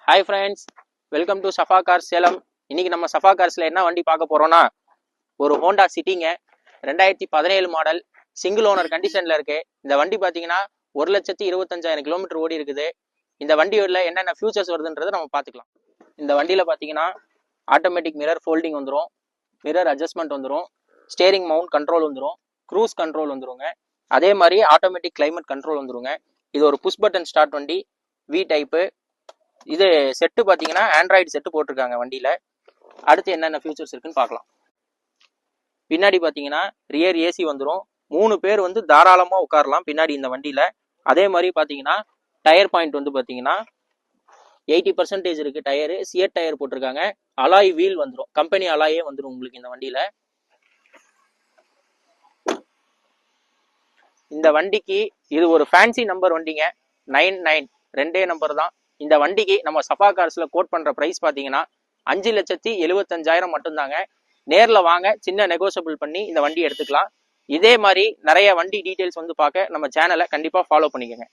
Hi friends, welcome to Safa cars Salem. இன்னைக்கு நம்ம Safa கார்ஸில் என்ன வண்டி பார்க்க போகிறோன்னா, ஒரு ஹோண்டா சிட்டிங்க 2017 மாடல் சிங்கிள் ஓனர் கண்டிஷனில் இருக்கு. இந்த வண்டி பார்த்தீங்கன்னா 1,25,000 கிலோமீட்டர் ஓடி இருக்குது. இந்த வண்டியோட என்னென்ன ஃபியூச்சர்ஸ் வருதுன்றதை நம்ம பார்த்துக்கலாம். இந்த வண்டியில் பார்த்தீங்கன்னா ஆட்டோமேட்டிக் மிரர் ஃபோல்டிங் வந்துடும், மிரர் அட்ஜஸ்ட்மெண்ட் வந்துடும், ஸ்டேரிங் மவுண்ட் கண்ட்ரோல் வந்துடும், க்ரூஸ் கண்ட்ரோல் வந்துருங்க. அதே மாதிரி ஆட்டோமேட்டிக் கிளைமேட் கண்ட்ரோல் வந்துருங்க. இது ஒரு புஷ் பட்டன் ஸ்டார்ட் வண்டி, வி டைப்பு. இது செட்டு பார்த்தீங்கன்னா ஆண்ட்ராய்டு செட்டு போட்டிருக்காங்க வண்டியில். அடுத்து என்னென்ன ஃபியூச்சர்ஸ் இருக்குன்னு பார்க்கலாம். பின்னாடி பார்த்தீங்கன்னா ரியர் ஏசி வந்துடும். 3 பேர் வந்து தாராளமாக உட்காரலாம் பின்னாடி இந்த வண்டியில். அதே மாதிரி பார்த்தீங்கன்னா டயர் பாயிண்ட் வந்து பார்த்தீங்கன்னா 80% இருக்குது டயரு. சியட் டயர் போட்டிருக்காங்க. அலாய் வீல் வந்துடும், கம்பெனி அலாயே வந்துடும் உங்களுக்கு இந்த வண்டியில். இந்த வண்டிக்கு இது ஒரு ஃபேன்சி நம்பர் வண்டிங்க, 99 2 நம்பர் தான். இந்த வண்டிக்கு நம்ம சஃபா கார்ஸில் கோட் பண்ணுற ப்ரைஸ் பார்த்தீங்கன்னா 5,75,000 மட்டும்தாங்க. நேரில் வாங்க, சின்ன நெகோசியபிள் பண்ணி இந்த வண்டி எடுத்துக்கலாம். இதே மாதிரி நிறைய வண்டி டீட்டெயில்ஸ் வந்து பார்க்க நம்ம சேனலை கண்டிப்பாக ஃபாலோ பண்ணிக்கோங்க.